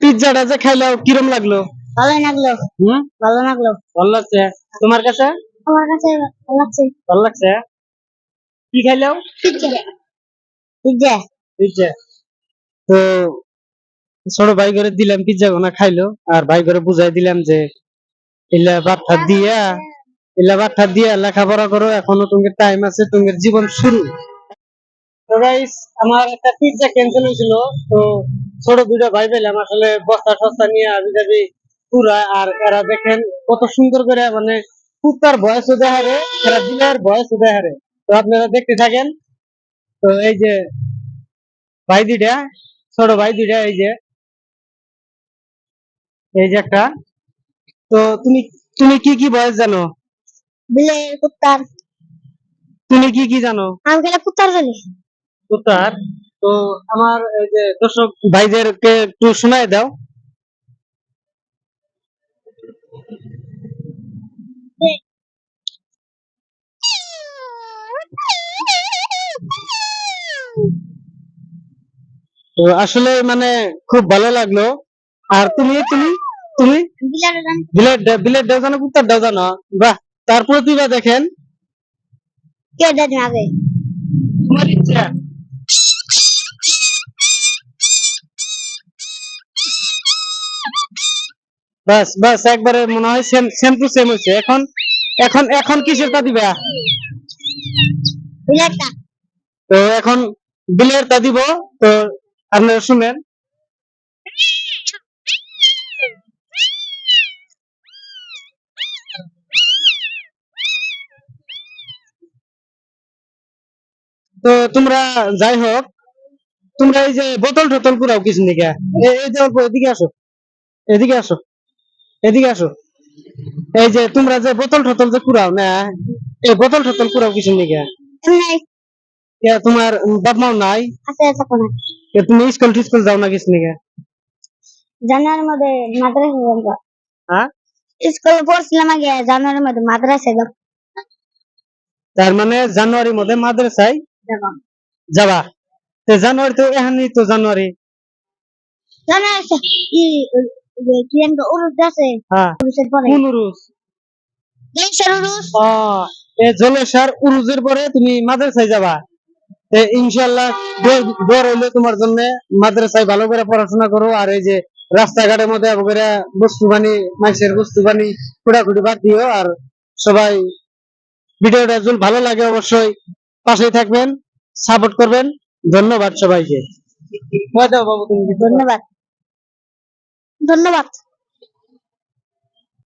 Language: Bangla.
পিৎজাটা যে খাইলাও কিরম লাগলো? ভালো লাগলো। ভালো লাগলো। ভালো লাগছে। তোমার কাছে? আমার কাছে ভালো লাগছে। ভালো লাগছে। কি খাইলাও? পিৎজা। পিৎজা। পিৎজা। তো ছোট ভাই করে দিলাম পিৎজা গোনা খাইলো, আর ভাই করে বুঝাই দিলাম যে ইলা বাচ্চা দিয়া লেখাপড়া করো, এখনো তোমার টাইম আছে, তোমার জীবন শুরু। তো গাইস, আমার একটা পিৎজা ক্যান্সেল হয়েছিল। তো ছোট দুইটা ভাই পেলাম আসলে বস্তা টস্তা নিয়ে আবি যাবি পুরা। আর এরা দেখেন কত সুন্দর করে মানে কুত্তার বয়স দেখারে, এরা দিলের বয়স দেখারে। তো আপনারা দেখতে থাকেন। তো এই যে ভাই দুইটা, ছোট ভাই দুইটা, এই যে একটা। তো তুমি তুমি কি কি বয়স জানো? বিলের কুত্তার। তুমি কি কি জানো? আমি গেলে কুত্তার জানি। কুত্তার। তো আমার এই যে দর্শক ভাইদেরকে একটু শোনায় দাও। তো আসলে মানে খুব ভালো লাগলো। আর তুমি তুমি তুমি বিলের জানি। বিলেট দাও জানো, কুত্তার দাও জানো? বাহ, তার প্রতিভা দেখেন। কে জানি আগে। তোমার ইচ্ছা। বাস বাস, একবারে মনে হয় সেম সেম টু সেম হয়েছে। এখন এখন এখন কিসেরটা দিবা? বিলেরটা। তো এখন বিলেরটা দিব। তো আপনারা শুনেন। তো তোমরা যাই হোক, তোমরা এই যে বোতল টোতল পুরাও কিছু নিকে, এই যে অল্প এদিকে আসো, এদিকে আসো, এদিকে আসো। এই যে তোমরা যে বোতল টোতল যে পুরাও না, এই বোতল টোতল পুরাও কিছু নিকে? নাই। তোমার বাপ মাও নাই? আছে থাকো না। তুমি স্কুল টিস্কুল যাও না কিছু নিকে? জানুয়ারির মধ্যে মাদ্রাসা যাব। হ্যাঁ, স্কুলে পড়ছিলাম আগে, জানুয়ারির মধ্যে মাদ্রাসায় যাব। তার মানে জানুয়ারির মধ্যে মাদ্রাসায় যাবা। তো জানুয়ারি তো এখানেই তো জানুয়ারি। জানুয়ারি কি একটা উরুস আছে। হ্যাঁ, উরুসের পরে। কোন উরুস? দেশের উরুস। এই জলেশ্বর উরুজের পরে তুমি মাদ্রাসায় যাবা। ইনশাল্লাহ দোয়া রইলো তোমার জন্য। মাদ্রাসায় ভালো করে পড়াশোনা করো। আর এই যে রাস্তাঘাটের মধ্যে বস্তু বানি, মাইসের বস্তু বানি খুঁড়াখুড়ি বাদ দিও। আর সবাই ভিডিওটা যদি ভালো লাগে অবশ্যই পাশেই থাকবেন, সাপোর্ট করবেন। ধন্যবাদ সবাইকে। বাবু তুমি ধন্যবাদ। ধন্যবাদ।